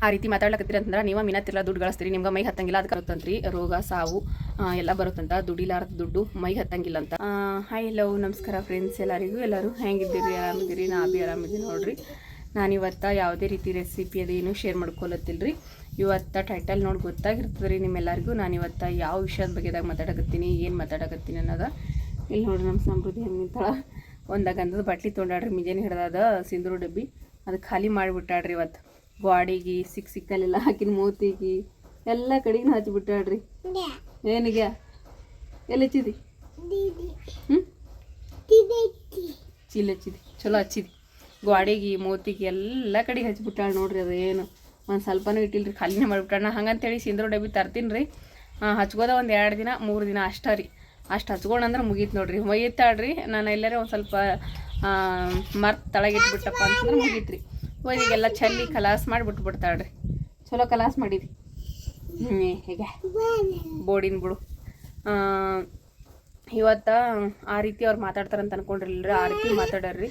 ಆ ರೀತಿ ಮಾತಾಡ್ಲಕತ್ತೀರಿ ಅಂತಂದ್ರೆ ನೀವು ಮಿನತ್ತಿಲ್ಲ ದುಡ್ಡು ಗಳಿಸ್ತೀರಿ, ನಿಮ್ಗೆ ಮೈ ಹತ್ತಂಗಿಲ್ಲ, ಅದಕ್ಕೆ ಬರುತ್ತಂತ್ರಿ ರೋಗ ಸಾವು ಎಲ್ಲ ಬರುತ್ತಂತ, ದುಡಿಲಾರ್ದ ದುಡ್ಡು ಮೈ ಹತ್ತಂಗಿಲ್ಲ ಅಂತ. ಹಾಯ್ ಲವ್ ನಮಸ್ಕಾರ ಫ್ರೆಂಡ್ಸ್, ಎಲ್ಲರೂ ಹೆಂಗಿದ್ದೀರಿ? ಆರಾಮಿದ್ದೀರಿ? ನಾ ಬಿ ಆರಾಮಿದ್ದೀನಿ ನೋಡ್ರಿ. ನಾನಿವತ್ತು ಯಾವುದೇ ರೀತಿ ರೆಸಿಪಿ ಅದೇನು ಶೇರ್ ಮಾಡ್ಕೊಳತ್ತಿಲ್ರಿ. ಇವತ್ತು ಟೈಟಲ್ ನೋಡಿ ಗೊತ್ತಾಗಿರ್ತದೆ ರೀ ನಿಮ್ಮೆಲ್ಲರಿಗೂ. ನಾನಿವತ್ತು ಯಾವ ವಿಷಯದ ಬಗ್ಗೆದಾಗ ಮಾತಾಡಕತ್ತೀನಿ, ಏನು ಮಾತಾಡಕತ್ತೀನಿ ಅನ್ನೋದು. ಇಲ್ಲಿ ನೋಡ್ರಿ ನಮ್ಮ ಸಮೃದ್ಧಿ ಹೆಂಗಿಂತಳ ಒಂದು ಗಂಧದ ಬಟ್ಲಿ ತೊಗೊಂಡಾಡ್ರಿ, ಮಿಜೇನಿ ಹಿಡ್ದಾದ ಸಿಂಧೂರು ಡಬ್ಬಿ, ಅದು ಖಾಲಿ ಮಾಡಿಬಿಟ್ಟಾಡ್ರಿ. ಇವತ್ತು ಗ್ವಾಡಿಗೆ ಸಿಕ್ಕಲ್ಲೆಲ್ಲ ಹಾಕಿನ ಮೂತಿಗೆ ಎಲ್ಲ ಕಡೆಗೂ ಹಚ್ಚಿಬಿಟ್ಟಾಡ್ರಿ. ಏನಿಗೆ ಎಲ್ಲ ಹಚ್ಚಿದಿ? ಚೀಲ ಹಚ್ಚಿದಿ, ಚಲೋ ಹಚ್ಚಿದಿ. ಗ್ವಾಡಿಗೆ ಮೂತಿಗೆ ಎಲ್ಲ ಕಡೆಗೆ ಹಚ್ಚಿಬಿಟ್ಟಾಳ ನೋಡ್ರಿ. ಅದು ಏನು ಒಂದು ಸ್ವಲ್ಪನೂ ಇಟ್ಟಿಲ್ರಿ, ಖಾಲಿನೇ ಮಾಡಿಬಿಟ್ಟಾಳ. ನಾ ಹಂಗಂತೇಳಿ ಸಿಂಧೂರು ಡಬ್ಬಿ ತರ್ತೀನಿ ರೀ, ಹಚ್ಕೋದ ಒಂದು 2 ದಿನ 3 ದಿನ ಅಷ್ಟೇ ರೀ. ಅಷ್ಟು ಹಚ್ಕೊಂಡ್ರೆ ಮುಗೀತು ನೋಡ್ರಿ. ಒಯ್ತಾಳ್ರಿ, ನಾನು ಎಲ್ಲರೇ ಒಂದು ಸ್ವಲ್ಪ ತಳಗಿಟ್ಬಿಟ್ಟಪ್ಪ ಅಂತಂದ್ರೆ ಮುಗೀತು ರೀ. ಒಯ್ದಿಗೆಲ್ಲ ಚಲ್ಲಿ ಕಲಾಸ್ ಮಾಡಿ ಬಿಟ್ಬಿಡ್ತಾಳ್ರಿ. ಚಲೋ ಕಲಾಸ್ ಮಾಡಿದಿ ಹೇಗೆ ಬೋಡಿನ ಬಿಡು. ಇವತ್ತು ಆ ರೀತಿ ಅವ್ರು ಮಾತಾಡ್ತಾರಂತ ಅನ್ಕೊಂಡಿರ್ಲಿಲ್ಲ, ಆ ರೀತಿ ಮಾತಾಡ್ರಿ.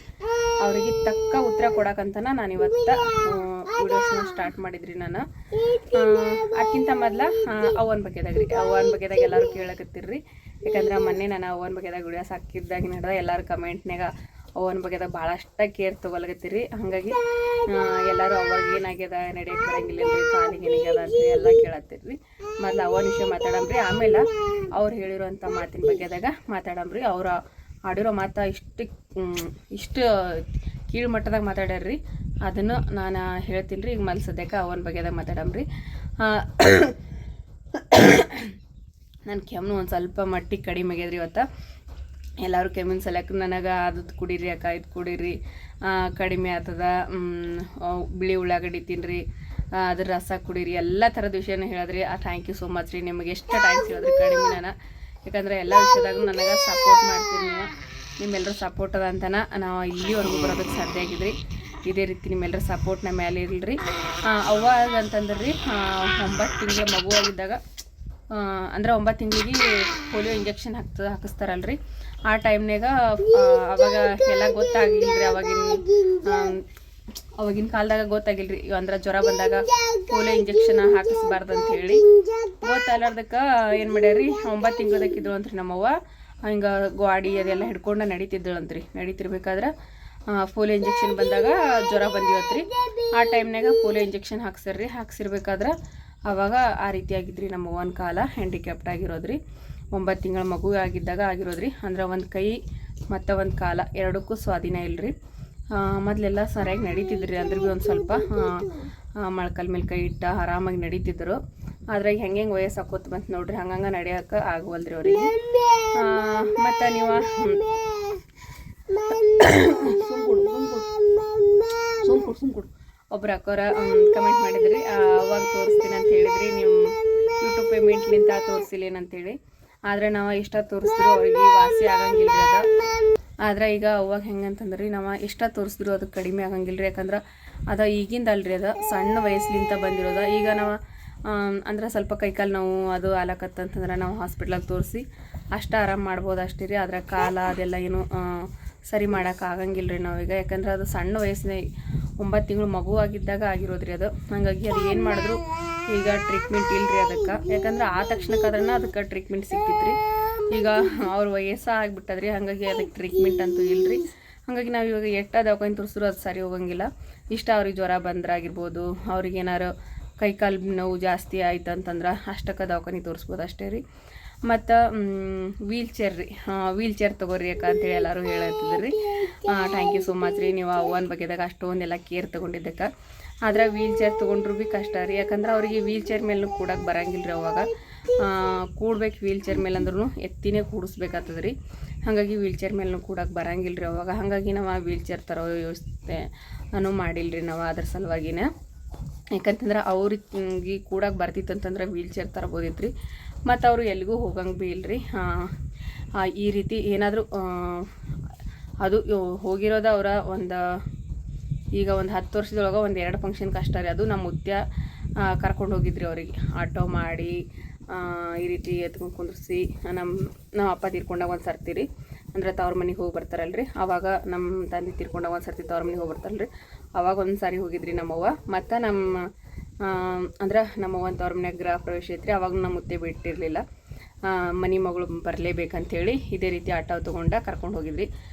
ಅವ್ರಿಗೆ ತಕ್ಕ ಉತ್ತರ ಕೊಡಕ್ಕಂತನ ನಾನು ಇವತ್ತು ವಿಡಿಯೋಸ್ನ ಸ್ಟಾರ್ಟ್ ಮಾಡಿದ್ರಿ. ನಾನು ಅದಕ್ಕಿಂತ ಮೊದಲು ಅವನ ಬಗ್ಗೆದಾಗ ರೀ, ಅವನ ಬಗ್ಗೆದಾಗ ಎಲ್ಲರೂ ಕೇಳಕತ್ತಿರ್ರಿ. ಯಾಕಂದ್ರೆ ಮೊನ್ನೆ ನಾನು ಅವನ ಬಗ್ಗೆದಾಗ ವಿಡಿಯೋಸ್ ಹಾಕಿದ್ದಾಗ ನಡೆದ ಎಲ್ಲರೂ ಕಮೆಂಟ್ನಾಗ ಅವನ ಬಗ್ಗೆದಾಗ ಭಾಳಷ್ಟು ಕೇರ್ ತೊಗೊಳಕತ್ತೀರಿ. ಹಾಗಾಗಿ ಎಲ್ಲರೂ ಅವಾಗ ಏನಾಗ್ಯದ, ನಡೆಯಕ್ಕೆ ಬರಂಗಿಲ್ಲ ರೀ, ಕಾಲಿಗೆ ಏನಾಗ್ಯದ ಅಂತ ಎಲ್ಲ ಕೇಳತ್ತೀರಿ. ಮೊದಲು ಅವನ ವಿಷಯ ಮಾತಾಡಮ್ರಿ, ಆಮೇಲೆ ಅವ್ರು ಹೇಳಿರೋಂಥ ಮಾತಿನ ಬಗ್ಗೆದಾಗ ಮಾತಾಡಮ್ರಿ. ಅವ್ರು ಆಡಿರೋ ಮಾತು ಇಷ್ಟು ಕೀಳು ಮಟ್ಟದಾಗ ಮಾತಾಡ್ಯಾರ್ರಿ, ಅದನ್ನು ನಾನು ಹೇಳ್ತೀನಿ ರೀ. ಈಗ ಮೊದಲು ಸದ್ಯಕ್ಕೆ ಅವನ ಬಗ್ಗೆದಾಗ ಮಾತಾಡಮ್ರಿ. ನನ್ನ ಕೆಮ್ಮು ಒಂದು ಸ್ವಲ್ಪ ಮಟ್ಟಿಗೆ ಕಡಿಮೆ ಆಗ್ಯದ್ರಿ. ಇವತ್ತು ಎಲ್ಲರೂ ಕೆಮ್ಮಿನ ಸಲಕ್ಕೆ ನನಗೆ ಅದದ್ದು ಕುಡೀರಿ ಅಕ್ಕ, ಇದು ಕುಡೀರಿ ಕಡಿಮೆ ಆಗ್ತದ, ಬಿಳಿ ಉಳ್ಳಾಗಡ್ಡಿ ತಿನ್ನಿರಿ, ಅದ್ರ ರಸ ಕುಡೀರಿ, ಎಲ್ಲ ಥರದ ವಿಷಯನ ಹೇಳಿದ್ರಿ. ಥ್ಯಾಂಕ್ ಯು ಸೋ ಮಚ್ ರೀ. ನಿಮಗೆ ಎಷ್ಟು ಥ್ಯಾಂಕ್ಸ್ ಹೇಳಿದ್ರಿ ಕಡಿಮೆ ನಾನು. ಯಾಕಂದರೆ ಎಲ್ಲ ವಿಷಯದಾಗ ನನಗೆ ಸಪೋರ್ಟ್ ಮಾಡ್ತೀನಿ ನೀವು. ನಿಮ್ಮೆಲ್ಲರೂ ಸಪೋರ್ಟ್ ಅದ ಅಂತನ ನಾವು ಇಲ್ಲಿವರೆಗೂ ಬರೋದಕ್ಕೆ ಸಾಧ್ಯ ಆಗಿದ್ರಿ. ಇದೇ ರೀತಿ ನಿಮ್ಮೆಲ್ಲರ ಸಪೋರ್ಟ್ ನಮ್ಮ ಮೇಲೆ ಇರಲ್ರಿ. ಅವಾಗ ಅಂತಂದ್ರೆ ರೀ 9 ತಿಂಗಳ ಮಗುವಾಗಿದ್ದಾಗ, ಅಂದ್ರೆ 9 ತಿಂಗಳಿಗೆ ಪೋಲಿಯೋ ಇಂಜೆಕ್ಷನ್ ಹಾಕಿಸ್ತಾರಲ್ರಿ, ಆ ಟೈಮ್ನಾಗ ಅವಾಗ ಎಲ್ಲ ಗೊತ್ತಾಗಿಲ್ರಿ. ಅವಾಗಿನ ಕಾಲದಾಗ ಗೊತ್ತಾಗಿಲ್ರಿ. ಅಂದ್ರೆ ಜ್ವರ ಬಂದಾಗ ಪೋಲಿಯೋ ಇಂಜೆಕ್ಷನ್ ಹಾಕಿಸ್ಬಾರ್ದಂತ ಹೇಳಿ ಗೊತ್ತಾಗ್ಲಾರ್ದಕ್ಕೆ ಏನು ಮಾಡ್ಯಾರಿ, 9 ತಿಂಗಳದಕ್ಕಿದ್ರು ಅಂತ್ರಿ ನಮ್ಮವ್ವ. ಹಿಂಗೆ ಗ್ವಾಡಿ ಅದೆಲ್ಲ ಹಿಡ್ಕೊಂಡು ನಡೀತಿದ್ದಳಂತ್ರಿ. ನಡೀತಿರ್ಬೇಕಾದ್ರೆ ಪೋಲಿಯೋ ಇಂಜೆಕ್ಷನ್ ಬಂದಾಗ ಜ್ವರ ಬಂದಿವತ್ರಿ. ಆ ಟೈಮ್ನಾಗ ಪೋಲಿಯೋ ಇಂಜೆಕ್ಷನ್ ಹಾಕ್ಸಿರ್ಬೇಕಾದ್ರೆ ಆವಾಗ ಆ ರೀತಿ ಆಗಿದ್ರಿ ನಮ್ಮ ಅವ್ವನ ಕಾಲ ಹ್ಯಾಂಡಿಕ್ಯಾಪ್ಟ್ ಆಗಿರೋದ್ರಿ. 9 ತಿಂಗಳ ಮಗು ಆಗಿರೋದ್ರಿ. ಅಂದ್ರೆ ಒಂದು ಕೈ ಮತ್ತು ಒಂದು ಕಾಲ ಎರಡಕ್ಕೂ ಸ್ವಾಧೀನ ಇಲ್ಲರಿ. ಮೊದಲೆಲ್ಲ ಸರಿಯಾಗಿ ನಡೀತಿದ್ರಿ, ಅಂದ್ರೆ ಭೀ ಒಂದು ಸ್ವಲ್ಪ ಮೊಳ್ಕಲ್ ಮೇಲೆ ಕೈ ಇಟ್ಟು ಆರಾಮಾಗಿ ನಡೀತಿದ್ರು. ಅದ್ರಾಗ ಹೆಂಗೆ ವಯಸ್ಸು ಹಾಕೋತ ಬಂತು ನೋಡ್ರಿ, ಹಂಗಂಗೆ ನಡೆಯೋಕೆ ಆಗವಲ್ರಿ ಅವ್ರಿಗೆ. ಮತ್ತು ನೀವು ಸುಮ್ಕುಡು ಒಬ್ರು ಅಕ್ಕೋರ ಕಮೆಂಟ್ ಮಾಡಿದ್ರಿ, ಅವಾಗ ತೋರಿಸ್ತೀನಿ ಅಂತ ಹೇಳಿದ್ರಿ, ನೀವು ಯೂಟ್ಯೂಬ್ ಪೇಮೆಂಟ್ಲಿಂತ ತೋರಿಸಿಲ್ಲ ಏನಂತೇಳಿ. ಆದರೆ ನಾವು ಎಷ್ಟ ತೋರಿಸಿದ್ರು ಅವ್ರಿಗೆ ವಾಸಿ ಆಗಂಗಿಲ್ಲ ರೀ ಅದು. ಆದ್ರೆ ಈಗ ಅವಾಗ ಹೆಂಗಂತಂದ್ರಿ, ನಾವು ಎಷ್ಟ ತೋರಿಸಿದ್ರು ಅದು ಕಡಿಮೆ ಆಗಂಗಿಲ್ಲ ರೀ. ಯಾಕಂದ್ರೆ ಅದು ಈಗಿಂದ ಅಲ್ರಿ, ಅದು ಸಣ್ಣ ವಯಸ್ಸಿಲಿಂತ ಬಂದಿರೋದು. ಈಗ ನಾವು ಅಂದ್ರೆ ಸ್ವಲ್ಪ ಕೈಕಾಲು ನೋವು ಅದು ಆಲಕತ್ತಂತಂದ್ರೆ ನಾವು ಹಾಸ್ಪಿಟ್ಲಾಗ ತೋರಿಸಿ ಅಷ್ಟು ಆರಾಮ ಮಾಡ್ಬೋದು ಅಷ್ಟೇ ರೀ. ಅದರ ಕಾಲ ಅದೆಲ್ಲ ಏನು ಸರಿ ಮಾಡೋಕೆ ಆಗಂಗಿಲ್ಲ ರೀ ನಾವೀಗ. ಯಾಕಂದ್ರೆ ಅದು ಸಣ್ಣ ವಯಸ್ಸಿನ 9 ತಿಂಗಳು ಮಗು ಆಗಿರೋದ್ರಿ ಅದು. ಹಾಗಾಗಿ ಅದು ಏನು ಮಾಡಿದ್ರು ಈಗ ಟ್ರೀಟ್ಮೆಂಟ್ ಇಲ್ಲರಿ ಅದಕ್ಕೆ. ಯಾಕಂದ್ರೆ ಆ ತಕ್ಷಣಕ್ಕಾದ್ರೆ ಅದಕ್ಕೆ ಟ್ರೀಟ್ಮೆಂಟ್ ಸಿಗ್ತಿತ್ತು. ಈಗ ಅವ್ರ ವಯಸ್ಸು ಆಗಿಬಿಟ್ಟದ್ರಿ, ಹಾಗಾಗಿ ಅದಕ್ಕೆ ಟ್ರೀಟ್ಮೆಂಟ್ ಅಂತೂ ಇಲ್ಲರಿ. ಹಾಗಾಗಿ ನಾವು ಇವಾಗ ಎಷ್ಟ ದವಾಖಾನೆ ತೋರಿಸಿದ್ರು ಅದು ಸರಿ ಹೋಗಂಗಿಲ್ಲ. ಇಷ್ಟ ಅವ್ರಿಗೆ ಜ್ವರ ಬಂದ್ರಾಗಿರ್ಬೋದು, ಅವ್ರಿಗೆ ಏನಾರು ಕೈಕಾಲು ನೋವು ಜಾಸ್ತಿ ಆಯ್ತು ಅಂತಂದ್ರೆ ಅಷ್ಟಕ್ಕೆ ದವಾಖಾನೆ ತೋರಿಸ್ಬೋದು ಅಷ್ಟೇ ರೀ. ಮತ್ತು ವೀಲ್ ಚೇರ್ ತೊಗೋರಿ ಅಕ್ಕ ಅಂತೇಳಿ ಎಲ್ಲರೂ ಹೇಳತ್ತಿದ್ರಿ. ಥ್ಯಾಂಕ್ ಯು ಸೋ ಮಚ್ ರೀ, ನೀವು ಅವ್ವನ ಬಗ್ಗೆದಾಗ ಅಷ್ಟೊಂದೆಲ್ಲ ಕೇರ್ ತೊಗೊಂಡಿದ್ದಕ್ಕೆ. ಆದ್ರೆ ವೀಲ್ ಚೇರ್ ತೊಗೊಂಡ್ರು ಭೀ ಕಷ್ಟ ರೀ. ಯಾಕಂದ್ರೆ ಅವರಿಗೆ ವೀಲ್ ಚೇರ್ ಮೇಲೂ ಕೂಡಕ್ಕೆ ಬರಂಗಿಲ್ಲ ರೀ. ಅವಾಗ ಕೂಡ್ಬೇಕು ವೀಲ್ ಚೇರ್ ಮೇಲೆ ಅಂದ್ರೂ ಎತ್ತಿನೇ ಕೂಡಿಸ್ಬೇಕಾಗ್ತದೆ ರೀ. ಹಾಗಾಗಿ ವೀಲ್ ಚೇರ್ ಮೇಲೂ ಕೂಡಕ್ಕೆ ಬರಂಗಿಲ್ಲ ರೀ ಅವಾಗ. ಹಾಗಾಗಿ ನಾವು ಆ ವೀಲ್ ಚೇರ್ ತರೋ ವ್ಯವಸ್ಥೆ ಮಾಡಿಲ್ಲ ರೀ ನಾವು ಅದ್ರ ಸಲುವಾಗಿನೇ. ಯಾಕಂತಂದ್ರೆ ಅವ್ರಿಗೆ ಕೂಡಕ್ಕೆ ಬರ್ತಿತ್ತು ಅಂತಂದ್ರೆ ವೀಲ್ ಚೇರ್ ತರ್ಬೋದಿತ್ತು ರೀ. ಮತ್ತು ಅವರು ಎಲ್ಲಿಗೂ ಹೋಗಂಗೆ ಭೀ ಇಲ್ಲರಿ. ಈ ರೀತಿ ಏನಾದರೂ ಅದು ಹೋಗಿರೋದು ಅವರ ಈಗ ಒಂದು 10 ವರ್ಷದೊಳಗೆ 1-2 ಫಂಕ್ಷನ್ಗೆ ಅಷ್ಟೇ ರೀ. ಅದು ನಮ್ಮ ಮುತ್ಯ ಕರ್ಕೊಂಡು ಹೋಗಿದ್ರಿ ಅವ್ರಿಗೆ, ಆಟೋ ಮಾಡಿ ಈ ರೀತಿ ಎತ್ಕೊಂಡು ಕುಂದ್ರಿಸಿ. ನಮ್ಮ ಅಪ್ಪ ತೀರ್ಕೊಂಡಾಗ ಒಂದು ಸರ್ತಿ ರೀ, ಅಂದ್ರೆ ತವ್ರ ಮನೆಗೆ ಹೋಗಿ ಬರ್ತಾರಲ್ರಿ. ಆವಾಗ ನಮ್ಮ ತಂದೆ ತೀರ್ಕೊಂಡಾಗ ಒಂದು ಸರ್ತಿ ತವ್ರ ಮನೆಗೆ ಹೋಗಿ ಬರ್ತಾರಲ್ರಿ. ಅವಾಗ ಒಂದು ಸಾರಿ ಹೋಗಿದ್ರಿ ನಮ್ಮವ್ವ. ಮತ್ತು ಅಂದ್ರೆ ನಮ್ಮ ಅವ್ವನ ತವ್ರ ಮನ್ಯಾಗ ಗೃಹ ಪ್ರವೇಶ ಐತ್ರಿ. ಅವಾಗ ನಮ್ಮ ಮುತ್ತೆ ಬಿಟ್ಟಿರಲಿಲ್ಲ, ಮನೆ ಮಗಳು ಬರಲೇಬೇಕಂತೇಳಿ ಇದೇ ರೀತಿ ಆಟೋ ತೊಗೊಂಡು ಕರ್ಕೊಂಡು ಹೋಗಿದ್ರಿ.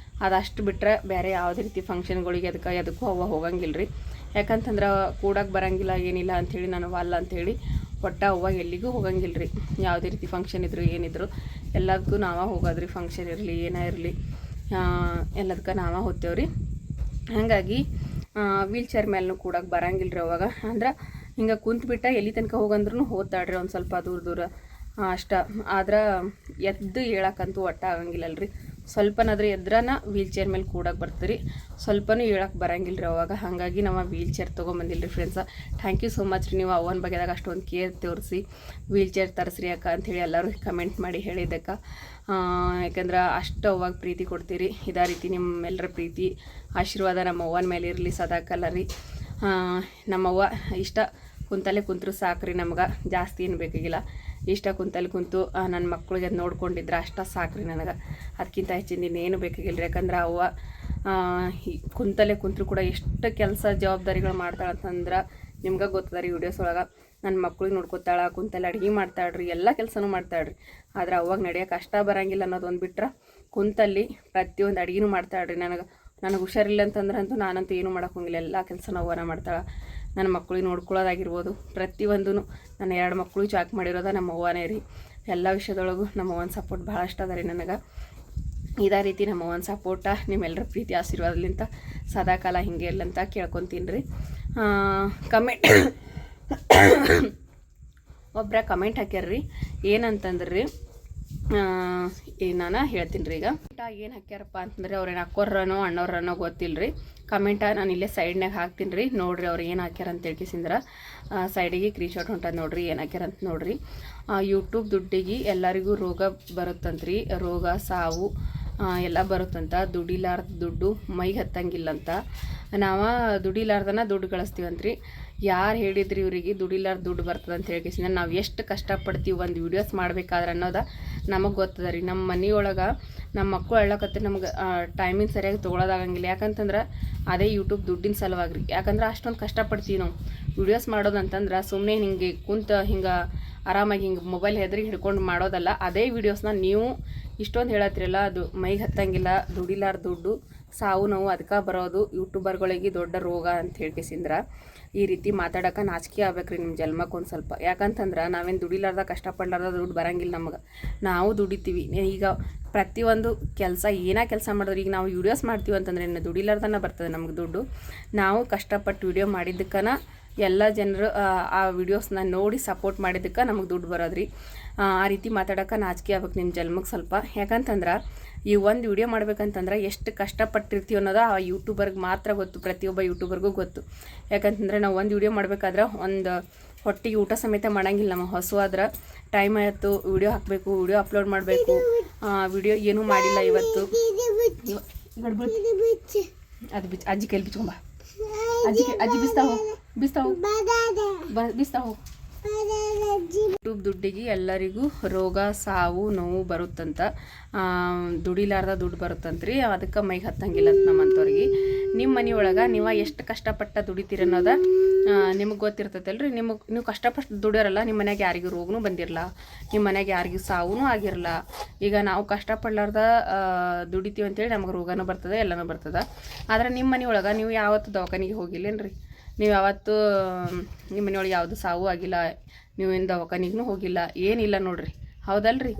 ಅದಷ್ಟು ಬಿಟ್ಟರೆ ಬೇರೆ ಯಾವುದೇ ರೀತಿ ಫಂಕ್ಷನ್ಗಳಿಗೆ ಅದಕ್ಕೂ ಅವ್ವ ಹೋಗಂಗಿಲ್ಲ ರೀ. ಯಾಕಂತಂದ್ರೆ ಕೂಡಕ್ಕೆ ಬರೋಂಗಿಲ್ಲ ಏನಿಲ್ಲ ಅಂಥೇಳಿ ನಾನು ಅಲ್ಲ ಅಂಥೇಳಿ ಒಟ್ಟು ಅವ್ವ ಎಲ್ಲಿಗೂ ಹೋಗಂಗಿಲ್ಲ ರೀ. ಯಾವುದೇ ರೀತಿ ಫಂಕ್ಷನ್ ಇದ್ರು ಏನಿದ್ರು ಎಲ್ಲದಕ್ಕೂ ನಾವೇ ಹೋಗೋದ್ರಿ. ಫಂಕ್ಷನ್ ಇರಲಿ ಏನೇ ಇರಲಿ ಎಲ್ಲದಕ್ಕೆ ನಾವೇ ಹೋಗ್ತೇವ್ರಿ. ಹಾಗಾಗಿ ವೀಲ್ ಚೇರ್ ಮೇಲೂ ಕೂಡಕ್ಕೆ ಬರೋಂಗಿಲ್ಲ ರೀ ಅವಾಗ. ಅಂದ್ರೆ ಹಿಂಗೆ ಕುಂತ್ಬಿಟ್ಟು ಎಲ್ಲಿ ತನಕ ಹೋಗಂದ್ರೂ ಹೋಗ್ತಾಳ್ರಿ ಒಂದು ಸ್ವಲ್ಪ ದೂರ ಅಷ್ಟ. ಆದ್ರೆ ಎದ್ದು ಹೇಳಕ್ಕಂತೂ ಒಟ್ಟು ಆಗಂಗಿಲ್ಲಲ್ರಿ. ಸ್ವಲ್ಪನಾದ್ರೂ ಎದ್ರನ ವೀಲ್ ಚೇರ್ ಮೇಲೆ ಕೂಡಕ್ಕೆ ಬರ್ತದೆ ರೀ, ಸ್ವಲ್ಪನೂ ಹೇಳಕ್ಕೆ ಬರೋಂಗಿಲ್ಲ ರೀ ಅವಾಗ. ಹಾಗಾಗಿ ನಾವು ವೀಲ್ ಚೇರ್ ತೊಗೊಂಬಂದಿಲ್ಲ ರೀ friends. Thank you so much ರೀ, ನೀವು ಅವನ ಬಗ್ಗೆದಾಗ ಅಷ್ಟೊಂದು ಕೇರ್ ತೋರಿಸಿ ವೀಲ್ ಚೇರ್ ತರಿಸ್ರಿ ಅಕ್ಕ ಅಂಥೇಳಿ ಎಲ್ಲರೂ ಕಮೆಂಟ್ ಮಾಡಿ ಹೇಳಿದ್ದಕ್ಕೆ. ಯಾಕಂದ್ರೆ ಅಷ್ಟು ಅವಾಗ ಪ್ರೀತಿ ಕೊಡ್ತೀರಿ. ಇದೇ ರೀತಿ ನಿಮ್ಮೆಲ್ಲರ ಪ್ರೀತಿ ಆಶೀರ್ವಾದ ನಮ್ಮ ಅವ್ವನ ಮೇಲೆ ಇರಲಿ ಸದಾಕಾಲ ರೀ. ನಮ್ಮವ್ವ ಇಷ್ಟ ಕುಂತಲ್ಲೇ ಕುಂತರು ಸಾಕ್ರಿ, ನಮ್ಗೆ ಜಾಸ್ತಿ ಏನು ಬೇಕಾಗಿಲ್ಲ. ಇಷ್ಟ ಕುಂತಲ್ಲಿ ಕುಂತು ನನ್ನ ಮಕ್ಳಿಗೆ ನೋಡ್ಕೊಂಡಿದ್ರೆ ಅಷ್ಟು ಸಾಕ್ರಿ ನನಗೆ. ಅದಕ್ಕಿಂತ ಹೆಚ್ಚಿನ ಇನ್ನೇನು ಬೇಕಾಗಿಲ್ಲ ರೀ. ಯಾಕಂದ್ರೆ ಅವ್ವ ಕುಂತಲ್ಲೇ ಕುಂತರು ಕೂಡ ಎಷ್ಟು ಕೆಲಸ ಜವಾಬ್ದಾರಿಗಳು ಮಾಡ್ತಾಳಂತಂದ್ರೆ ನಿಮ್ಗೆ ಗೊತ್ತದ ರೀ. ವಿಡಿಯೋಸ್ ಒಳಗೆ ನನ್ನ ಮಕ್ಳಿಗೆ ನೋಡ್ಕೊತಾಳ, ಕುಂತಲ್ಲಿ ಅಡುಗೆ ಮಾಡ್ತಾಳ್ರಿ, ಎಲ್ಲ ಕೆಲಸನೂ ಮಾಡ್ತಾಳ್ರಿ. ಆದ್ರೆ ಅವಾಗ ನಡೆಯೋಕೆ ಕಷ್ಟ ಬರೋಂಗಿಲ್ಲ ಅನ್ನೋದು ಒಂದು ಬಿಟ್ರೆ ಕುಂತಲ್ಲಿ ಪ್ರತಿಯೊಂದು ಅಡುಗೆನೂ ಮಾಡ್ತಾಳ್ರಿ. ನನಗೆ ಹುಷಾರಿಲ್ಲ ಅಂತಂದ್ರಂತೂ ನಾನಂತೂ ಏನೂ ಮಾಡೋಕೆ ಹೋಗಿಲ್ಲ, ಎಲ್ಲ ಕೆಲಸನ ಅವ್ವನ ಮಾಡ್ತಾಳೆ. ನನ್ನ ಮಕ್ಳಿಗೆ ನೋಡ್ಕೊಳ್ಳೋದಾಗಿರ್ಬೋದು ಪ್ರತಿಯೊಂದೂ. ನನ್ನ 2 ಮಕ್ಕಳು ಚಾಕ್ ಮಾಡಿರೋದ ನಮ್ಮ ಅವ್ವನೇ ರೀ. ಎಲ್ಲ ವಿಷಯದೊಳಗೂ ನಮ್ಮ ಅವ್ವನ ಸಪೋರ್ಟ್ ಭಾಳಷ್ಟು ಅದ ರೀ ನನಗೆ. ಇದೇ ರೀತಿ ನಮ್ಮ ಅವ್ವನ ಸಪೋರ್ಟ ನಿಮ್ಮೆಲ್ಲರ ಪ್ರೀತಿ ಆಶೀರ್ವಾದಲಿಂತ ಸದಾಕಾಲ ಹಿಂಗೆ ಇರ್ಲಂತ ಕೇಳ್ಕೊತೀನಿ ರೀ. ಕಮೆಂಟ್ ಒಬ್ಬರ ಕಮೆಂಟ್ ಹಾಕ್ಯಾರ್ರಿ, ಏನಂತಂದ್ರಿ ನಾನು ಹೇಳ್ತೀನಿ ರೀ. ಈಗ ಏನು ಹಾಕ್ಯಾರಪ್ಪ ಅಂತಂದ್ರೆ ಅವ್ರೇನು ಅಕ್ಕೋರ್ರನೋ ಅಣ್ಣವ್ರನೋ ಗೊತ್ತಿಲ್ಲ ರೀ. ಕಮೆಂಟ ನಾನು ಇಲ್ಲೇ ಸೈಡ್ನಾಗ ಹಾಕ್ತೀನಿ ರೀ, ನೋಡಿರಿ ಅವ್ರು ಏನು ಹಾಕ್ಯಾರ ಅಂತ ಹೇಳ್ಕಿಸಿಂದ್ರೆ ಸೈಡಿಗೆ ಸ್ಕ್ರೀನ್ಶಾಟ್ ಹೊಂಟದ ನೋಡಿರಿ ಏನು ಹಾಕ್ಯಾರಂತ ನೋಡಿರಿ. ಯೂಟ್ಯೂಬ್ ದುಡ್ಡಿಗೆ ಎಲ್ಲರಿಗೂ ರೋಗ ಬರುತ್ತಂತ್ರಿ, ರೋಗ ಸಾವು ಎಲ್ಲ ಬರುತ್ತಂತ. ದುಡಿಲಾರ್ದ ದುಡ್ಡು ಮೈಗೆ ಹತ್ತಂಗಿಲ್ಲಂತ. ನಾವು ದುಡಿಲಾರ್ದನ ದುಡ್ಡು ಗಳಿಸ್ತೀವಂತ್ರಿ. ಯಾರು ಹೇಳಿದ್ರಿ ಇವರಿಗೆ ದುಡಿಲಾರ್ದ ದುಡ್ಡು ಬರ್ತದೆ ಅಂತ ಹೇಳಿಸಿದ್ರೆ ನಾವು ಎಷ್ಟು ಕಷ್ಟಪಡ್ತೀವಿ ಒಂದು ವೀಡಿಯೋಸ್ ಮಾಡ್ಬೇಕಾದ್ರೆ ಅನ್ನೋದು ನಮಗೆ ಗೊತ್ತದ ರೀ. ನಮ್ಮ ಮನೆಯೊಳಗೆ ನಮ್ಮ ಮಕ್ಕಳು ಹೇಳಕತ್ತೆ ನಮ್ಗೆ ಟೈಮಿಂಗ್ ಸರಿಯಾಗಿ ತೊಗೊಳೋದಾಗಂಗಿಲ್ಲ. ಯಾಕಂತಂದ್ರೆ ಅದೇ ಯೂಟ್ಯೂಬ್ ದುಡ್ಡಿನ ಸಲುವಾಗಿ ರೀ. ಯಾಕಂದ್ರೆ ಅಷ್ಟೊಂದು ಕಷ್ಟಪಡ್ತೀವಿ ನಾವು ವೀಡಿಯೋಸ್ ಮಾಡೋದಂತಂದ್ರೆ ಸುಮ್ಮನೆ ಹಿಂಗೆ ಕುಂತ ಹಿಂಗೆ ಆರಾಮಾಗಿ ಹಿಂಗೆ ಮೊಬೈಲ್ ಹೆದ್ರಿಗೆ ಹಿಡ್ಕೊಂಡು ಮಾಡೋದಲ್ಲ. ಅದೇ ವೀಡಿಯೋಸ್ನ ನೀವು ಇಷ್ಟೊಂದು ಹೇಳತ್ತೀರಲ್ಲ, ಅದು ಮೈಗೆ ಹತ್ತಂಗಿಲ್ಲ, ದುಡಿಲಾರ ದುಡ್ಡು ಸಾವು ನೋವು ಅದಕ್ಕೆ ಬರೋದು ಯೂಟ್ಯೂಬರ್ಗಳಿಗೆ ದೊಡ್ಡ ರೋಗ ಅಂತ ಹೇಳ್ಕೇಸಿಂದ್ರೆ ಈ ರೀತಿ ಮಾತಾಡೋಕೆ ನಾಚಿಕೆ ಆಗ್ಬೇಕ್ರಿ ನಿಮ್ಮ ಜನ್ಮಕ್ಕೆ ಒಂದು ಸ್ವಲ್ಪ. ಯಾಕಂತಂದ್ರೆ ನಾವೇನು ದುಡಿಲಾರ್ದ ಕಷ್ಟಪಡ್ಲಾರ್ದ ದುಡ್ಡು ಬರೋಂಗಿಲ್ಲ ನಮಗೆ. ನಾವು ದುಡಿತೀವಿ. ಈಗ ಪ್ರತಿಯೊಂದು ಕೆಲಸ ಏನೇ ಕೆಲಸ ಮಾಡಿದ್ರೆ ಈಗ ನಾವು ವೀಡಿಯೋಸ್ ಮಾಡ್ತೀವಿ ಅಂತಂದ್ರೆ ಇನ್ನು ದುಡಿಲಾರ್ದನ ಬರ್ತದೆ ನಮ್ಗೆ ದುಡ್ಡು. ನಾವು ಕಷ್ಟಪಟ್ಟು ವೀಡಿಯೋ ಮಾಡಿದ್ದಕ್ಕನ ಎಲ್ಲ ಜನರು ಆ ವಿಡಿಯೋಸ್ನ ನೋಡಿ ಸಪೋರ್ಟ್ ಮಾಡಿದ್ದಕ್ಕೆ ನಮಗೆ ದುಡ್ಡು ಬರೋದ್ರಿ. ಆ ರೀತಿ ಮಾತಾಡೋಕೆ ನಾಚಿಕೆ ಆಗ್ಬೇಕು ನಿಮ್ಮ ಜನ್ಮಕ್ಕೆ ಸ್ವಲ್ಪ. ಯಾಕಂತಂದ್ರೆ ಈ ಒಂದು ವಿಡಿಯೋ ಮಾಡ್ಬೇಕಂತಂದ್ರೆ ಎಷ್ಟು ಕಷ್ಟಪಟ್ಟಿರ್ತೀವಿ ಅನ್ನೋದು ಆ ಯೂಟ್ಯೂಬರ್ಗೆ ಮಾತ್ರ ಗೊತ್ತು, ಪ್ರತಿಯೊಬ್ಬ ಯೂಟ್ಯೂಬರ್ಗೂ ಗೊತ್ತು. ಯಾಕಂತಂದರೆ ನಾವು ಒಂದು ವಿಡಿಯೋ ಮಾಡ್ಬೇಕಾದ್ರೆ ಒಂದು ಹೊಟ್ಟಿಗೆ ಊಟ ಸಮೇತ ಮಾಡೋಂಗಿಲ್ಲ. ನಮ್ಮ ಹಸುವಾದ್ರೆ ಟೈಮ್ ಆಯಿತು ವಿಡಿಯೋ ಹಾಕಬೇಕು, ವಿಡಿಯೋ ಅಪ್ಲೋಡ್ ಮಾಡಬೇಕು, ವಿಡಿಯೋ ಏನೂ ಮಾಡಿಲ್ಲ ಇವತ್ತು. ಅದು ಅಜ್ಜಿ ಕೈಲಿ ಬಿಚ್ಕೊಂಬ, ಅಜ್ಜಿ ಬಿಸ್ತಾವು ಯೂಟ್ಯೂಬ್ ದುಡ್ಡಿಗೆ ಎಲ್ಲರಿಗೂ ರೋಗ ಸಾವು ನೋವು ಬರುತ್ತಂತ. ದುಡಿಲಾರ್ದ ದುಡ್ಡು ಬರುತ್ತಂತ್ರಿ, ಅದಕ್ಕೆ ಮೈಗೆ ಹತ್ತಂಗಿಲ್ಲ ಅಂತ ನಮ್ಮಂಥವ್ರಿಗೆ. ನಿಮ್ಮ ಮನೆಯೊಳಗೆ ನೀವು ಎಷ್ಟು ಕಷ್ಟಪಟ್ಟ ದುಡಿತೀರಿ ಅನ್ನೋದು ನಿಮಗೆ ಗೊತ್ತಿರ್ತೈತಲ್ರಿ. ನೀವು ಕಷ್ಟಪಟ್ಟು ದುಡಿಯೋರಲ್ಲ, ನಿಮ್ಮ ಮನೆಗೆ ಯಾರಿಗೂ ರೋಗನೂ ಬಂದಿರಲ್ಲ, ನಿಮ್ಮ ಮನೆಗೆ ಯಾರಿಗೂ ಸಾವೂ ಆಗಿರಲ್ಲ. ಈಗ ನಾವು ಕಷ್ಟಪಡ್ಲಾರ್ದ ದುಡಿತೀವಿ ಅಂತೇಳಿ ನಮಗೆ ರೋಗನೂ ಬರ್ತದೆ, ಎಲ್ಲನೂ ಬರ್ತದೆ. ಆದರೆ ನಿಮ್ಮ ಮನೆಯೊಳಗೆ ನೀವು ಯಾವತ್ತೂ ದವಾಖಾನಿಗೆ ಹೋಗಿಲ್ಲೇನ್ರಿ? ನೀವು ಯಾವತ್ತೂ ನಿಮ್ಮ ಮನೆಯೊಳಗೆ ಯಾವುದು ಸಾವು ಆಗಿಲ್ಲ, ನೀವೇನು ದವಾಖಾನಿಗೂ ಹೋಗಿಲ್ಲ, ಏನಿಲ್ಲ ನೋಡ್ರಿ. ಹೌದಲ್ರಿ?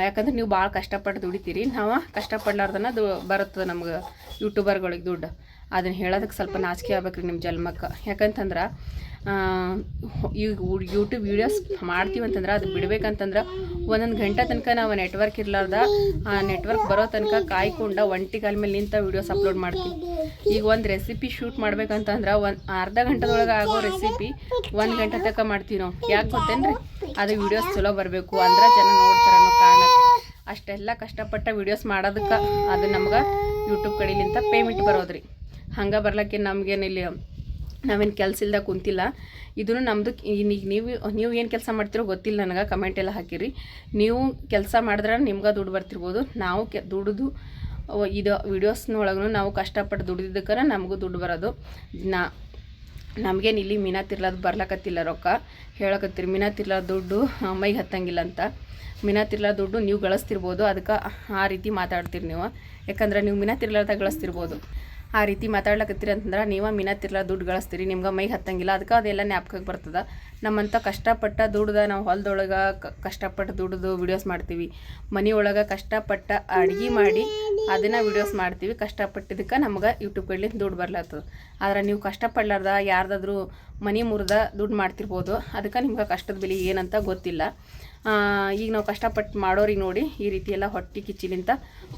ಯಾಕಂದ್ರೆ ನೀವು ಭಾಳ ಕಷ್ಟಪಟ್ಟು ದುಡಿತೀರಿ. ನಾವು ಕಷ್ಟಪಡ್ಲಾರ್ದನ ಬರುತ್ತದೆ ನಮ್ಗೆ ಯೂಟ್ಯೂಬರ್ಗಳಿಗೆ ದುಡ್ಡು. ಅದನ್ನು ಹೇಳೋದಕ್ಕೆ ಸ್ವಲ್ಪ ನಾಚಿಕೆ ಆಗ್ಬೇಕ್ರಿ ನಿಮ್ಮ ಜನ್ಮಕ್ಕೆ. ಯಾಕಂತಂದ್ರೆ ಈಗ ಯೂಟ್ಯೂಬ್ ವೀಡಿಯೋಸ್ ಮಾಡ್ತೀವಿ ಅಂತಂದ್ರೆ ಅದು ಬಿಡ್ಬೇಕಂತಂದ್ರೆ ಒಂದೊಂದು ಗಂಟೆ ತನಕ ನಾವು ನೆಟ್ವರ್ಕ್ ಇರಲಾರ್ದ ಆ ನೆಟ್ವರ್ಕ್ ಬರೋ ತನಕ ಕಾಯ್ಕೊಂಡು ಒಂಟಿ ಕಾಲ ಮೇಲೆ ನಿಂತ ವೀಡಿಯೋಸ್ ಅಪ್ಲೋಡ್ ಮಾಡ್ತೀವಿ. ಈಗ ಒಂದು ರೆಸಿಪಿ ಶೂಟ್ ಮಾಡ್ಬೇಕಂತಂದ್ರೆ ಒಂದು ಅರ್ಧ ಗಂಟೆದೊಳಗೆ ಆಗೋ ರೆಸಿಪಿ 1 ಗಂಟೆ ತನಕ ಮಾಡ್ತೀವಿ ನಾವು. ಯಾಕೆ ಗೊತ್ತೇನ್ರಿ? ಅದು ವೀಡಿಯೋಸ್ ಚಲೋ ಬರಬೇಕು ಅಂದ್ರೆ ಜನ ನೋಡ್ತಾರೆ ಅನ್ನೋ ಕಾರಣಕ್ಕೆ ಅಷ್ಟೆಲ್ಲ ಕಷ್ಟಪಟ್ಟ ವೀಡಿಯೋಸ್ ಮಾಡೋದಕ್ಕೆ ಅದು ನಮ್ಗೆ ಯೂಟ್ಯೂಬ್ ಕಡೆಲಿಂತ ಪೇಮೆಂಟ್ ಬರೋದ್ರಿ. ಹಂಗೆ ಬರ್ಲಿಕ್ಕೆ ನಮಗೇನಿಲ್ಲ, ನಾವೇನು ಕೆಲಸ ಇಲ್ದ ಕುಂತಿಲ್ಲ. ಇದನ್ನು ನಮ್ಮದು. ಈಗ ನೀವು ಏನು ಕೆಲಸ ಮಾಡ್ತಿರೋ ಗೊತ್ತಿಲ್ಲ ನನಗೆ, ಕಮೆಂಟೆಲ್ಲ ಹಾಕಿರಿ. ನೀವು ಕೆಲಸ ಮಾಡಿದ್ರೆ ನಿಮ್ಗೆ ದುಡ್ಡು ಬರ್ತಿರ್ಬೋದು. ನಾವು ದುಡಿದು ಇದು ವೀಡಿಯೋಸ್ನೊಳಗೂ ನಾವು ಕಷ್ಟಪಟ್ಟು ದುಡಿದಿದ್ದಕ್ಕೆ ನಮಗೂ ದುಡ್ಡು ಬರೋದು. ನಮಗೇನು ಇಲ್ಲಿ ಮೀನಾ ತಿರ್ಲಾದು ಬರ್ಲಕತ್ತಿಲ್ಲ ರೊಕ್ಕ ಹೇಳಕತ್ತೀರಿ. ಮೀನಾ ತಿರ್ಲಾ ದುಡ್ಡು ಮೈಗೆ ಹತ್ತಂಗಿಲ್ಲ ಅಂತ. ಮೀನಾ ತಿರ್ಲಾ ದುಡ್ಡು ನೀವು ಗಳಿಸ್ತಿರ್ಬೋದು, ಅದಕ್ಕೆ ಆ ರೀತಿ ಮಾತಾಡ್ತೀರಿ ನೀವು. ಯಾಕಂದ್ರೆ ನೀವು ಮೀನಾ ತಿರ್ಲಾದ ಗಳಿಸ್ತಿರ್ಬೋದು, ಆ ರೀತಿ ಮಾತಾಡ್ಲಕತ್ತೀರಿ ಅಂತಂದ್ರೆ ನೀವು ಮೀನಾ ತಿರ್ಲಾ ದುಡ್ಡು ಗಳಿಸ್ತೀರಿ, ನಿಮ್ಗೆ ಮೈಗೆ ಹತ್ತಂಗಿಲ್ಲ. ಅದಕ್ಕೆ ಅದೆಲ್ಲ ಜ್ಞಾಪಕಕ್ಕೆ ಬರ್ತದೆ. ನಮ್ಮಂಥ ಕಷ್ಟಪಟ್ಟ ದುಡ್ದ ನಾವು ಹೊಲದೊಳಗೆ ಕಷ್ಟಪಟ್ಟು ದುಡ್ದು ವೀಡಿಯೋಸ್ ಮಾಡ್ತೀವಿ, ಮನೆಯೊಳಗೆ ಕಷ್ಟಪಟ್ಟ ಅಡುಗೆ ಮಾಡಿ ಅದನ್ನು ವೀಡಿಯೋಸ್ ಮಾಡ್ತೀವಿ. ಕಷ್ಟಪಟ್ಟಿದ್ದಕ್ಕೆ ನಮ್ಗೆ ಯೂಟ್ಯೂಬ್ ಕಡ್ಲಿಂದ ದುಡ್ಡು ಬರ್ಲತ್ತದ. ಆದ್ರೆ ನೀವು ಕಷ್ಟಪಡ್ಲಾರ್ದ ಯಾರ್ದಾದ್ರೂ ಮನೆ ಮುರಿದ ದುಡ್ಡು ಮಾಡ್ತಿರ್ಬೋದು, ಅದಕ್ಕೆ ನಿಮ್ಗೆ ಕಷ್ಟದ ಬೆಲೆ ಏನಂತ ಗೊತ್ತಿಲ್ಲ. ಈಗ ನಾವು ಕಷ್ಟಪಟ್ಟು ಮಾಡೋರಿಗೆ ನೋಡಿ ಈ ರೀತಿ ಎಲ್ಲ ಹೊಟ್ಟೆ ಕಿಚ್ಚಿಲಿಂತ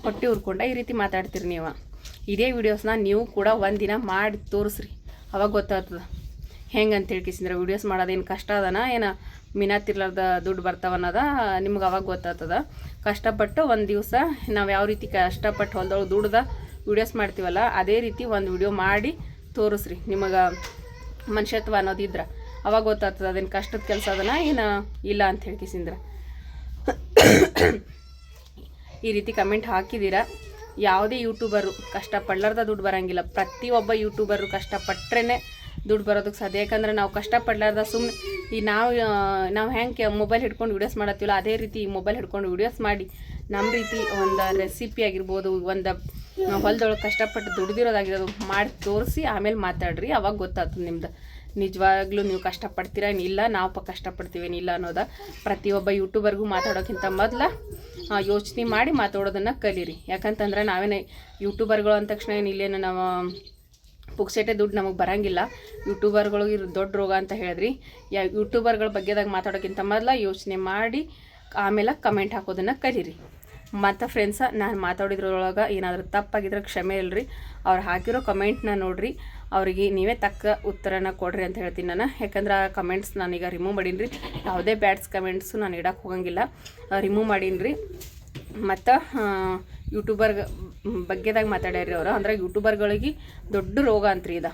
ಹೊಟ್ಟೆ ಉರ್ಕೊಂಡ ಈ ರೀತಿ ಮಾತಾಡ್ತೀರಿ ನೀವು. ಇದೇ ವೀಡಿಯೋಸ್ನ ನೀವು ಕೂಡ ಒಂದಿನ ಮಾಡಿ ತೋರಿಸ್ರಿ, ಅವಾಗ ಗೊತ್ತಾಗ್ತದೆ ಹೆಂಗೆ ಅಂತ ಹೇಳ್ಕಿಸಿದ್ರೆ ವೀಡಿಯೋಸ್ ಮಾಡೋದೇನು ಕಷ್ಟ ಅದನ ಏನು ಮೀನಾ ತಿರ್ಲಾರ್ದ ದುಡ್ಡು ಬರ್ತಾವನ್ನೋದ ನಿಮ್ಗೆ ಅವಾಗ ಗೊತ್ತಾಗ್ತದೆ. ಕಷ್ಟಪಟ್ಟು ಒಂದು ದಿವಸ ನಾವು ಯಾವ ರೀತಿ ಕಷ್ಟಪಟ್ಟು ಹೊಲದೊಳಗೆ ದುಡ್ದ ವೀಡಿಯೋಸ್ ಮಾಡ್ತೀವಲ್ಲ, ಅದೇ ರೀತಿ ಒಂದು ವಿಡಿಯೋ ಮಾಡಿ ತೋರಿಸ್ರಿ. ನಿಮಗೆ ಮನುಷ್ಯತ್ವ ಅನ್ನೋದಿದ್ರೆ ಅವಾಗ ಗೊತ್ತಾಗ್ತದೆ ಅದೇನು ಕಷ್ಟದ ಕೆಲಸ ಅದನ್ನ ಏನು ಇಲ್ಲ ಅಂತ ಹೇಳ್ಕಿಸಿದ್ರೆ. ಈ ರೀತಿ ಕಮೆಂಟ್ ಹಾಕಿದ್ದೀರಾ. ಯಾವುದೇ ಯೂಟ್ಯೂಬರು ಕಷ್ಟಪಡ್ಲಾರ್ದ ದುಡ್ಡು ಬರೋಂಗಿಲ್ಲ. ಪ್ರತಿಯೊಬ್ಬ ಯೂಟ್ಯೂಬರು ಕಷ್ಟಪಟ್ಟರೆ ದುಡ್ಡು ಬರೋದಕ್ಕೆ ಸಾಧ್ಯ. ಯಾಕಂದ್ರೆ ನಾವು ಕಷ್ಟಪಡ್ಲಾರ್ದ ಸುಮ್ಮನೆ ಈ ನಾವು ಹೆಂಗೆ ಮೊಬೈಲ್ ಹಿಡ್ಕೊಂಡು ವೀಡಿಯೋಸ್ ಮಾಡತ್ತೀವಲ್ಲ, ಅದೇ ರೀತಿ ಮೊಬೈಲ್ ಹಿಡ್ಕೊಂಡು ವೀಡಿಯೋಸ್ ಮಾಡಿ ನಮ್ಮ ರೀತಿ ಒಂದು ರೆಸಿಪಿ ಆಗಿರ್ಬೋದು, ಒಂದು ಹೊಲದೊಳಗೆ ಕಷ್ಟಪಟ್ಟು ದುಡ್ದಿರೋದಾಗಿರೋದು ಮಾಡಿ ತೋರಿಸಿ ಆಮೇಲೆ ಮಾತಾಡ್ರಿ, ಅವಾಗ ಗೊತ್ತಾಗ್ತದೆ ನಿಮ್ದು ನಿಜವಾಗ್ಲೂ ನೀವು ಕಷ್ಟಪಡ್ತೀರೇನಿಲ್ಲ, ನಾವು ಕಷ್ಟಪಡ್ತೀವೇನಿಲ್ಲ ಅನ್ನೋದ. ಪ್ರತಿಯೊಬ್ಬ ಯೂಟ್ಯೂಬರ್ಗೂ ಮಾತಾಡೋಕ್ಕಿಂತ ಮೊದಲು ಯೋಚನೆ ಮಾಡಿ ಮಾತಾಡೋದನ್ನು ಕಲೀರಿ. ಯಾಕಂತಂದ್ರೆ ನಾವೇನೇ ಯೂಟ್ಯೂಬರ್ಗಳು ಅಂದ ತಕ್ಷಣ ಏನು ಇಲ್ಲೇನು ನಾವು ಪುಕ್ಸೆಟೆ ದುಡ್ಡು ನಮಗೆ ಬರೋಂಗಿಲ್ಲ. ಯೂಟ್ಯೂಬರ್ಗಳಿಗೆ ದೊಡ್ಡ ರೋಗ ಅಂತ ಹೇಳಿದ್ರಿ. ಯೂಟ್ಯೂಬರ್ಗಳ ಬಗ್ಗೆದಾಗ ಮಾತಾಡೋಕ್ಕಿಂತ ಮೊದಲು ಯೋಚನೆ ಮಾಡಿ ಆಮೇಲೆ ಕಮೆಂಟ್ ಹಾಕೋದನ್ನು ಕಲೀರಿ. ಮತ್ತು ಫ್ರೆಂಡ್ಸ, ನಾನು ಮಾತಾಡಿದ್ರೊಳಗೆ ಏನಾದರೂ ತಪ್ಪಾಗಿದ್ರೆ ಕ್ಷಮೆ ಇಲ್ಲರಿ. ಅವ್ರು ಹಾಕಿರೋ ಕಮೆಂಟ್ನ ನೋಡಿರಿ, ಅವರಿಗೆ ನೀವೇ ತಕ್ಕ ಉತ್ತರನ ಕೊಡ್ರಿ ಅಂತ ಹೇಳ್ತೀನಿ ನಾನು. ಯಾಕಂದ್ರೆ ಆ ಕಮೆಂಟ್ಸ್ ನಾನೀಗ ರಿಮೂವ್ ಮಾಡೀನಿ. ಯಾವುದೇ ಬ್ಯಾಡ್ಸ್ ಕಮೆಂಟ್ಸು ನಾನು ಇಡಕ್ಕೆ ಹೋಗಂಗಿಲ್ಲ, ರಿಮೂವ್ ಮಾಡೀನಿ. ಮತ್ತು ಯೂಟ್ಯೂಬರ್ ಬಗ್ಗೆದಾಗ ಮಾತಾಡ್ಯಾರಿ ಅವರು. ಅಂದ್ರೆ ಯೂಟ್ಯೂಬರ್ಗಳಿಗೆ ದೊಡ್ಡ ರೋಗ ಅಂತ್ರಿ ಇದು.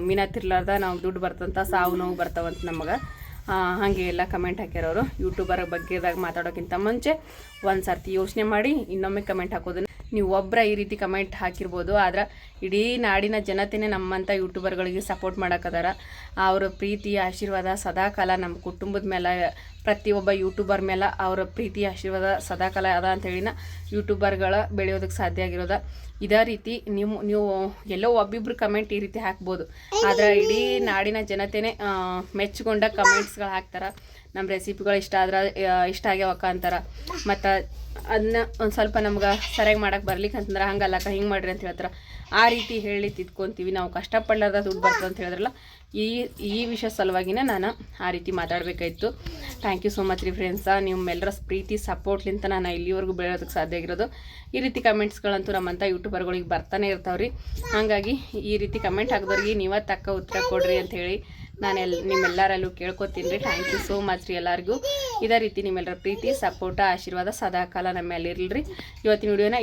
ಮೀನಾ ತಿರ್ಲಾರ್ದ ನಾವು ದುಡ್ಡು ಬರ್ತಂತ ಸಾವು ನೋವು ಬರ್ತಾವಂತ ನಮಗೆ. ಹಾಗೆ ಎಲ್ಲ ಕಮೆಂಟ್ ಹಾಕ್ಯಾರವರು. ಯೂಟ್ಯೂಬರ್ ಬಗ್ಗೆದಾಗ ಮಾತಾಡೋಕ್ಕಿಂತ ಮುಂಚೆ ಒಂದು ಸರ್ತಿ ಯೋಚನೆ ಮಾಡಿ ಇನ್ನೊಮ್ಮೆ ಕಮೆಂಟ್ ಹಾಕೋದನ್ನು. ನೀವು ಒಬ್ಬರ ಈ ರೀತಿ ಕಮೆಂಟ್ ಹಾಕಿರ್ಬೋದು, ಆದ್ರೆ ಇಡೀ ನಾಡಿನ ಜನತೆನೇ ನಮ್ಮಂಥ ಯೂಟ್ಯೂಬರ್ಗಳಿಗೆ ಸಪೋರ್ಟ್ ಮಾಡೋಕ್ಕದಾರ. ಅವರ ಪ್ರೀತಿ ಆಶೀರ್ವಾದ ಸದಾಕಾಲ ನಮ್ಮ ಕುಟುಂಬದ ಮೇಲೆ, ಪ್ರತಿಯೊಬ್ಬ ಯೂಟ್ಯೂಬರ್ ಮೇಲೆ ಅವರ ಪ್ರೀತಿ ಆಶೀರ್ವಾದ ಸದಾಕಾಲ ಅದ ಅಂಥೇಳಿನ ಯೂಟ್ಯೂಬರ್ಗಳ ಬೆಳೆಯೋದಕ್ಕೆ ಸಾಧ್ಯ ಆಗಿರೋದ. ಇದೇ ರೀತಿ ನೀವು ಎಲ್ಲೋ ಒಬ್ಬಿಬ್ರು ಕಮೆಂಟ್ ಈ ರೀತಿ ಹಾಕ್ಬೋದು, ಆದರೆ ಇಡೀ ನಾಡಿನ ಜನತೆನೇ ಮೆಚ್ಚಿಕೊಂಡ ಕಮೆಂಟ್ಸ್ಗಳು ಹಾಕ್ತಾರೆ. ನಮ್ಮ ರೆಸಿಪಿಗಳು ಇಷ್ಟ ಆಗ್ಯಾವಕ್ಕ ಅಂತಾರೆ. ಮತ್ತು ಅದನ್ನ ಒಂದು ಸ್ವಲ್ಪ ನಮ್ಗೆ ಸರಿಯಾಗಿ ಮಾಡೋಕ್ಕೆ ಬರ್ಲಿಕ್ಕೆ ಅಂತಂದ್ರೆ ಹಂಗಲ್ಲಕ್ಕ ಹಿಂಗೆ ಮಾಡಿರಿ ಅಂತ ಹೇಳ್ತಾರೆ. ಆ ರೀತಿ ಹೇಳಿ ತಿದ್ಕೊತೀವಿ. ನಾವು ಕಷ್ಟಪಡ್ಲಾರ್ದ ದುಡ್ಡು ಬರ್ತದೆ ಅಂತ ಹೇಳಿದ್ರಲ್ಲ, ಈ ವಿಷಯ ಸಲುವಾಗಿನೇ ನಾನು ಆ ರೀತಿ ಮಾತಾಡಬೇಕಾಯ್ತು. ಥ್ಯಾಂಕ್ ಯು ಸೋ ಮಚ್ ರೀ ಫ್ರೆಂಡ್ಸ. ನಿಮ್ಮೆಲ್ಲರ ಪ್ರೀತಿ ಸಪೋರ್ಟ್ಲಿಂತ ನಾನು ಇಲ್ಲಿವರೆಗೂ ಬೆಳೆಯೋದಕ್ಕೆ ಸಾಧ್ಯ ಆಗಿರೋದು. ಈ ರೀತಿ ಕಮೆಂಟ್ಸ್ಗಳಂತೂ ನಮ್ಮಂಥ ಯೂಟ್ಯೂಬರ್ಗಳಿಗೆ ಬರ್ತಾನೆ ಇರ್ತಾವ್ರಿ. ಹಾಗಾಗಿ ಈ ರೀತಿ ಕಮೆಂಟ್ ಹಾಕಿದವ್ರಿಗೆ ನೀವೇ ತಕ್ಕ ಉತ್ತರ ಕೊಡ್ರಿ ಅಂಥೇಳಿ ನಾನು ನಿಮ್ಮೆಲ್ಲರಲ್ಲೂ ಕೇಳ್ಕೊತೀನಿ ರೀ. ಥ್ಯಾಂಕ್ ಯು ಸೋ ಮಚ್ ರೀ ಎಲ್ಲರಿಗೂ. ಇದೇ ರೀತಿ ನಿಮ್ಮೆಲ್ಲರ ಪ್ರೀತಿ ಸಪೋರ್ಟ ಆಶೀರ್ವಾದ ಸದಾಕಾಲ ನಮ್ಮ ಮೇಲೆ ಇರಲಿ ರೀ. ಇವತ್ತಿನ ವಿಡಿಯೋನ